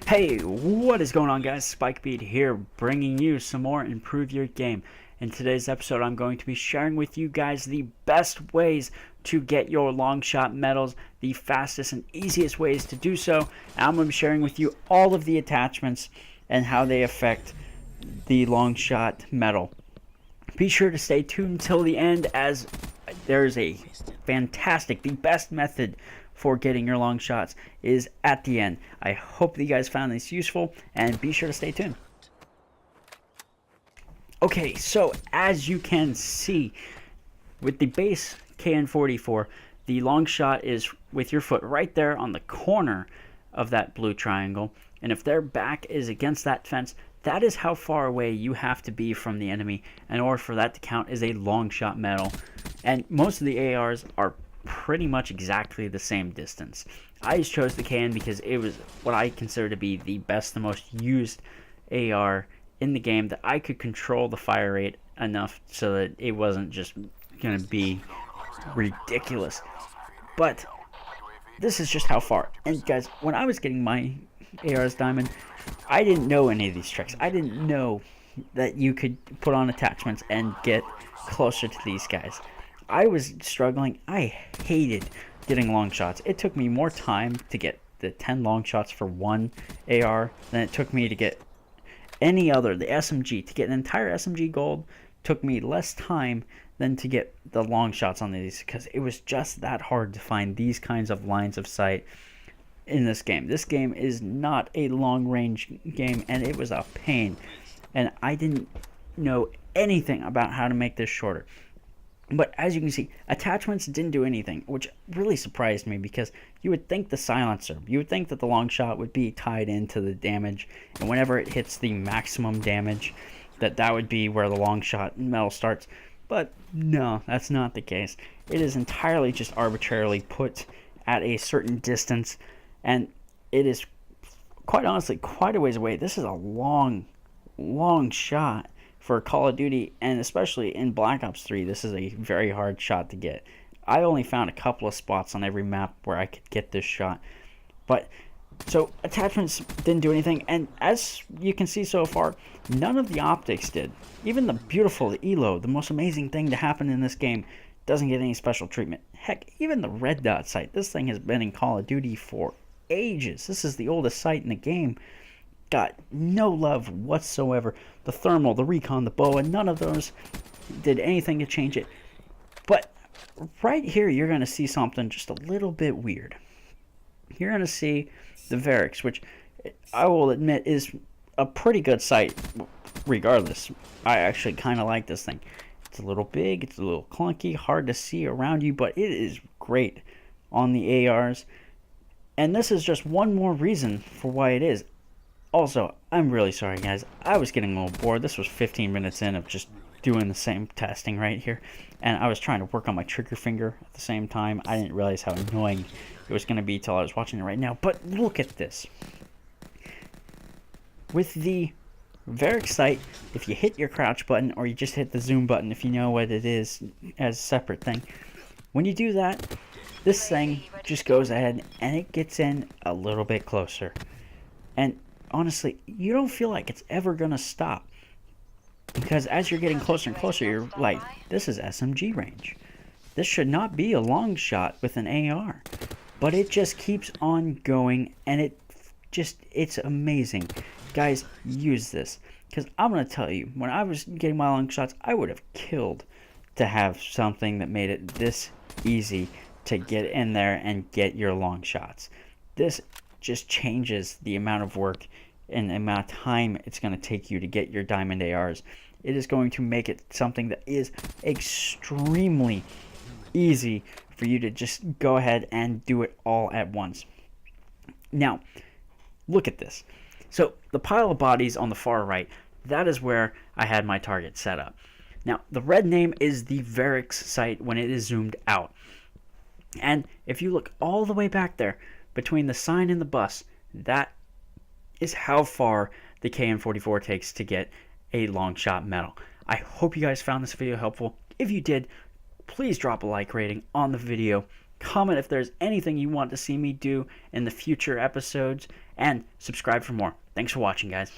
Hey, what is going on, guys? Spikebeat here, bringing you some more Improve Your Game. In today's episode, I'm going to be sharing with you guys the best ways to get your long shot medals, the fastest and easiest ways to do so. And I'm going to be sharing with you all of the attachments and how they affect the long shot medal. Be sure to stay tuned till the end, as there's a fantastic, the best method for getting your long shots is at the end. I hope that you guys found this useful, and be sure to stay tuned. Okay, so as you can see, with the base KN44, the long shot is with your foot right there on the corner of that blue triangle, and if their back is against that fence, that is how far away you have to be from the enemy in order for that to count as a long shot medal. And most of the ARs are pretty much exactly the same distance. I just chose the KN because it was what I consider to be the best, the most used AR in the game, that I could control the fire rate enough so that it wasn't just going to be ridiculous. But this is just how far. And guys, when I was getting my AR's diamond, I didn't know any of these tricks. I didn't know that you could put on attachments and get closer to these guys. I was struggling. I hated getting long shots. It took me more time to get the 10 long shots for one AR than it took me to get any other. The SMG, to get an entire SMG gold, took me less time than to get the long shots on these, because it was just that hard to find these kinds of lines of sight in this game. This game is not a long range game, and it was a pain. And I didn't know anything about how to make this shorter. But as you can see, attachments didn't do anything, which really surprised me, because you would think the silencer, you would think that the long shot would be tied into the damage, and whenever it hits the maximum damage, that would be where the long shot medal starts. But no, that's not the case. It is entirely just arbitrarily put at a certain distance, and it is, quite honestly, quite a ways away. This is a long shot for Call of Duty, and especially in Black Ops 3, this is a very hard shot to get. I only found a couple of spots on every map where I could get this shot. But, so, attachments didn't do anything, and as you can see so far, none of the optics did. Even the beautiful, the ELO, the most amazing thing to happen in this game, doesn't get any special treatment. Heck, even the red dot sight, this thing has been in Call of Duty for ages. This is the oldest sight in the game. Got no love whatsoever. The thermal, the recon, the boa, none of those did anything to change it. But right here, you're going to see something just a little bit weird. You're going to see the Varix, which I will admit is a pretty good sight regardless. I actually kind of like this thing. It's a little big, it's a little clunky, hard to see around you, but it is great on the ARs. And this is just one more reason for why it is. Also, I'm really sorry, guys. I was getting a little bored. This was 15 minutes in of just doing the same testing right here, and I was trying to work on my trigger finger at the same time. I didn't realize how annoying it was going to be till I was watching it right now. But look at this. With the Varix sight, if you hit your crouch button, or you just hit the zoom button, if you know what it is as a separate thing, when you do that, this thing just goes ahead and it gets in a little bit closer. And honestly, you don't feel like it's ever going to stop, because as you're getting closer and closer, you're like, this is SMG range. This should not be a long shot with an AR. But it just keeps on going, and it's amazing. Guys, use this, because I'm going to tell you, when I was getting my long shots, I would have killed to have something that made it this easy to get in there and get your long shots. This just changes the amount of work and the amount of time it's going to take you to get your diamond ARs. It is going to make it something that is extremely easy for you to just go ahead and do it all at once. Now, look at this. So the pile of bodies on the far right, that is where I had my target set up. Now, the red name is the Varix sight when it is zoomed out. And if you look all the way back there, between the sign and the bus, that is how far the KN44 takes to get a long shot medal. I hope you guys found this video helpful. If you did, please drop a like rating on the video. comment if there's anything you want to see me do in the future episodes, and subscribe for more. Thanks for watching, guys.